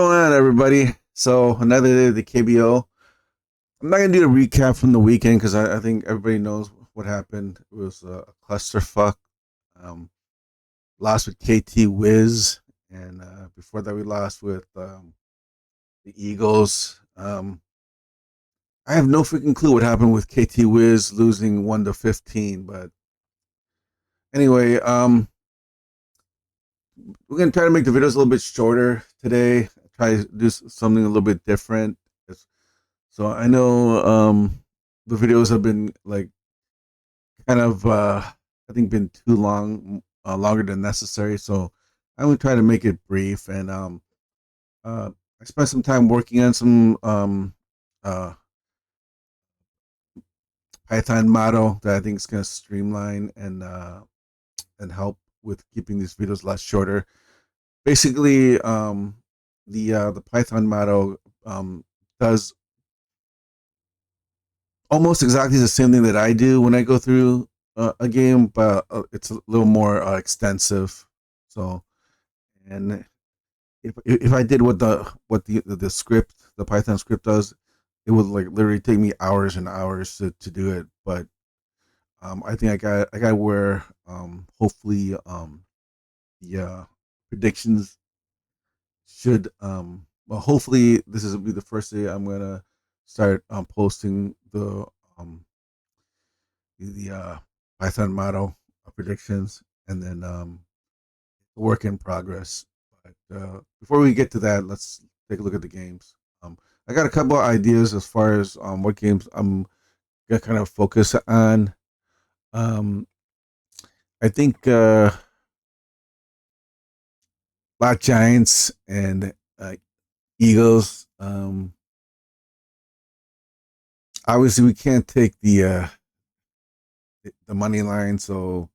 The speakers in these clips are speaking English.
Going on, everybody? So another day of the KBO. I'm not gonna do a recap from the weekend because I think everybody knows what happened. It was a clusterfuck. Um, Lost with KT Wiz, and before that we lost with the Eagles. I have no freaking clue what happened with KT Wiz losing 1-15, but anyway, we're gonna try to make the videos a little bit shorter today. Try to do something a little bit different. So I know the videos have been like kind of I think been too long, longer than necessary. So I'm gonna try to make it brief. And I spent some time working on some uh, Python model that I think is gonna streamline and help with keeping these videos less shorter. Basically, the Python model does almost exactly the same thing that I do when I go through a game, but it's a little more extensive. So, and if I did what the script, the Python script does, it would like literally take me hours and hours to do it. But I think I got where hopefully the predictions should well, hopefully this is be the first day I'm gonna start posting um the Python model predictions, and then work in progress. But before we get to that, let's take a look at the games. I got a couple of ideas as far as what games I'm gonna kind of focus on. Um, I think Black Giants and Eagles. Obviously, we can't take the money line, so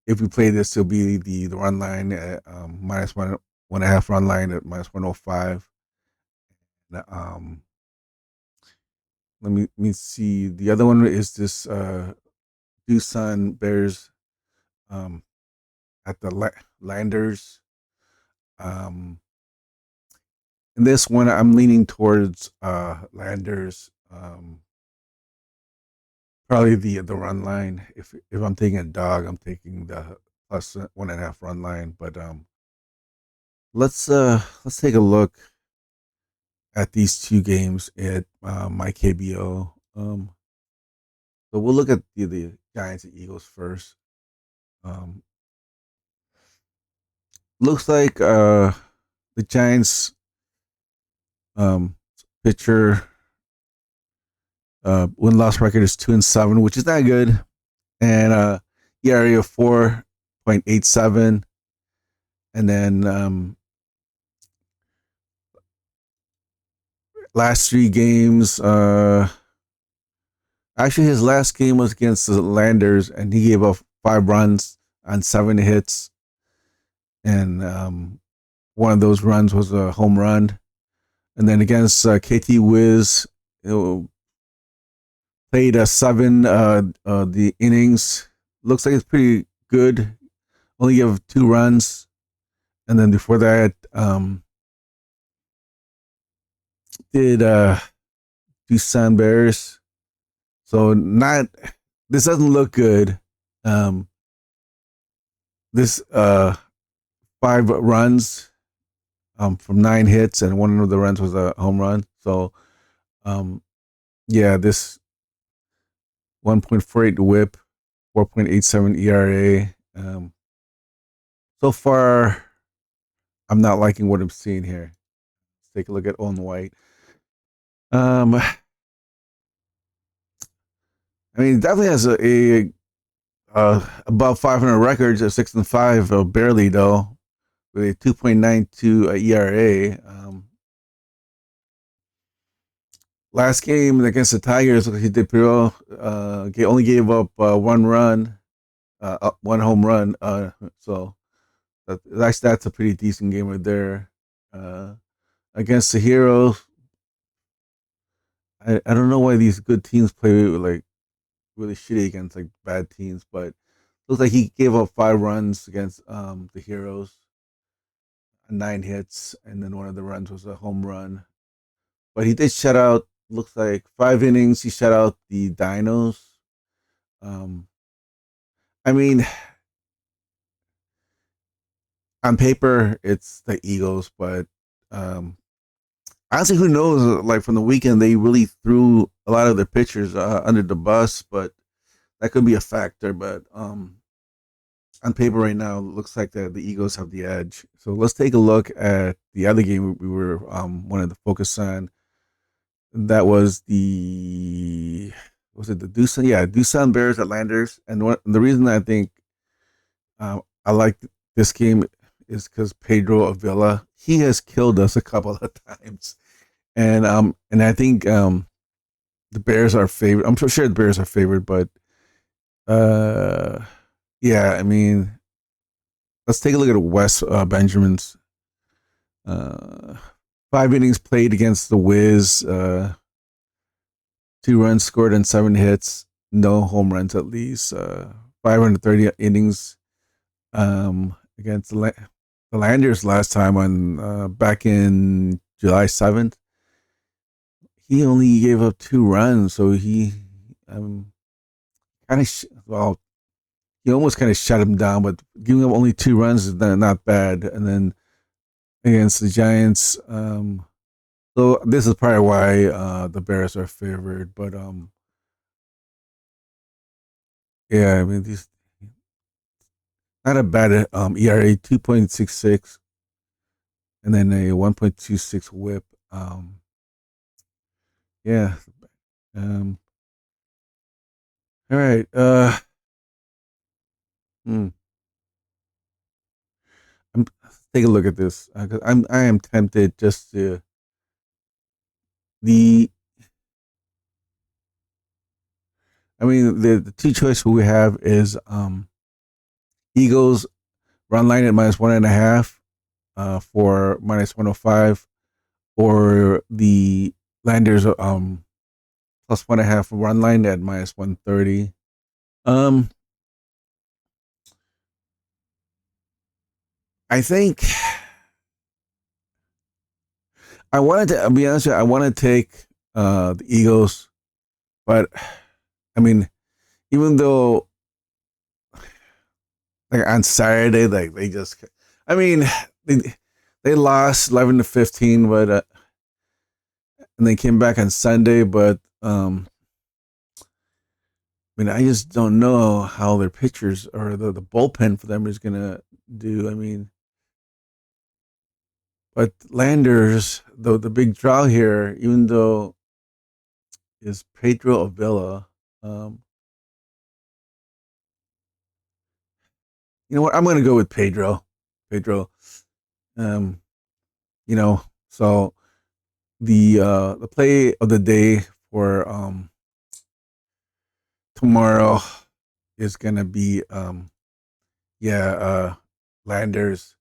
if we play this, it'll be the run line at minus one and a half run line at minus 105. Um, let me see. The other one is this Doosan Bears um, at the Landers. Um, in this one, I'm leaning towards Landers. Probably the run line. If I'm taking a dog, I'm taking the plus one and a half run line. But let's take a look at these two games at my KBO. So we'll look at the Giants and Eagles first. Um, Looks like the Giants pitcher win loss record is 2-7, which is not good, and ERA of 4.87, and then last three games. Actually, his last game was against the Landers, and he gave up 5 runs on 7 hits, and one of those runs was a home run. And then against KT Wiz, it played seven the innings. Looks like it's pretty good. Only give 2 runs, and then before that, did Doosan Bears. So not this doesn't look good. Um, this 5 runs from 9 hits, and one of the runs was a home run. So um, yeah, this 1.48 WHIP, 4.87 ERA. So far, I'm not liking what I'm seeing here. Let's take a look at Owen White. I mean, it definitely has above 500 records at 6-5, barely though, with a 2.92 ERA. Last game against the Tigers, he did pretty well. He only gave up 1 run, one home run. So that's a pretty decent game right there. Uh, Against the Heroes, I don't know why these good teams play like really shitty against like bad teams, but looks like he gave up 5 runs against the Heroes. nine hits, and then one of the runs was a home run. But he did shut out. Looks like 5 innings. He shut out the Dinos. Um, I mean, on paper it's the Eagles, but um, honestly, who knows? Like from the weekend, they really threw a lot of their pitchers under the bus, but that could be a factor. But on paper right now, it looks like the Eagles have the edge. So let's take a look at the other game we were wanted to focus on. That was it the Doosan? Yeah, Doosan Bears at Landers. And the reason I think I like this game is because Pedro Avila, he has killed us a couple of times, and I think the Bears are favored. I'm sure the Bears are favored, but uh yeah, I mean, let's take a look at Wes Benjamin's uh 5 innings played against the Wiz. 2 runs scored and 7 hits, no home runs at least. 530 innings against the Landers last time on back in July 7th. He only gave up 2 runs, so he kind of well, he almost kind of shut him down. But giving up only 2 runs is not bad. And then against the Giants, so this is probably why the Bears are favored. But yeah, I mean, these not a bad ERA 2.66, and then a 1.26 WHIP. Yeah. Um, all right. Hmm. Let's take a look at this. 'Cause I am tempted just to the. I mean, the two choices we have is Eagles run line at -1.5 for -105, or the Landers +1.5 run line at -130. Um, I think I wanted to. I'll be honest with you, I want to take the Eagles, but I mean, even though like on Saturday, like they just, I mean, they they lost 11-15, but and they came back on Sunday, but I mean, I just don't know how their pitchers or the bullpen for them is gonna do. I mean, but Landers, though the big draw here, even though is Pedro Avila. Um, you know what? I'm gonna go with Pedro. Pedro. Um, you know, so the play of the day for tomorrow is gonna be yeah, Landers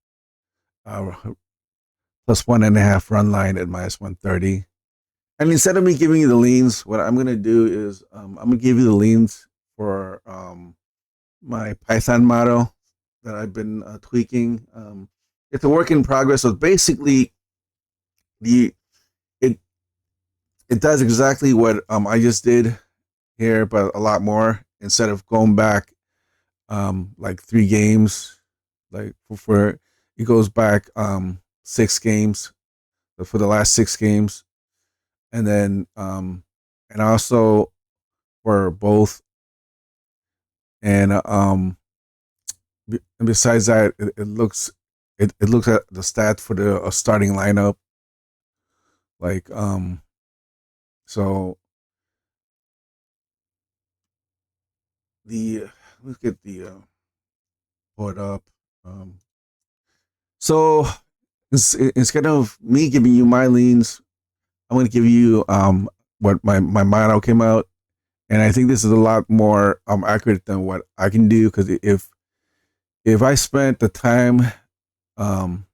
uh +1.5 run line at -130. And instead of me giving you the leans, what I'm gonna do is I'm gonna give you the leans for my Python model that I've been tweaking. It's a work in progress. So basically, the it it does exactly what I just did here, but a lot more. Instead of going back like 3 games, like for it goes back 6 games for the last 6 games, and then and also for both, and and besides that, it looks at the stats for the starting lineup, like so the let's get the pull it up. Um, so instead of me giving you my leans, I'm going to give you what my model came out, and I think this is a lot more accurate than what I can do, because if I spent the time um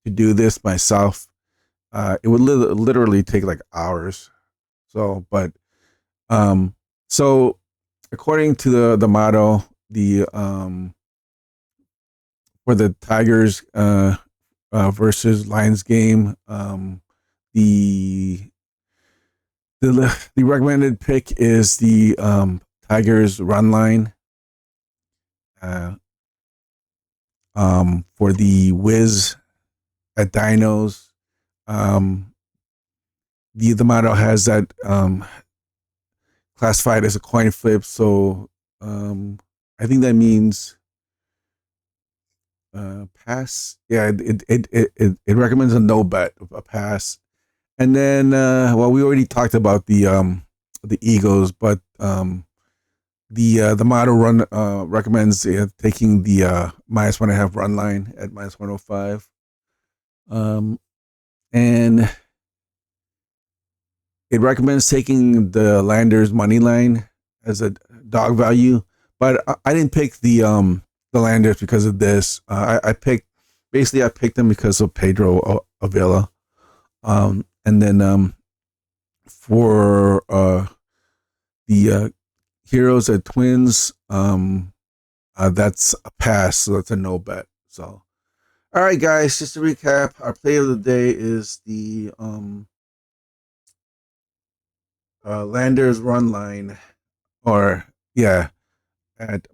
to do this myself, it would literally take like hours. So, but um, so according to the model, the for the Tigers, versus Lions game. The the recommended pick is the Tigers run line. Uh, for the Wiz at Dinos. Um, the model has that classified as a coin flip, so I think that means pass. Yeah, it recommends a no bet, a pass. And then well, we already talked about the Eagles, but the model run recommends taking the -1.5 run line at -105. Um, and it recommends taking the Landers money line as a dog value, but I didn't pick the Landers because of this. I picked basically I picked them because of Pedro Avila. And then for the Heroes at Twins, that's a pass, so that's a no bet. So all right, guys, just to recap, our play of the day is the Landers run line, or yeah, at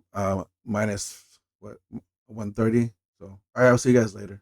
minus what 130. So all right, I'll see you guys later.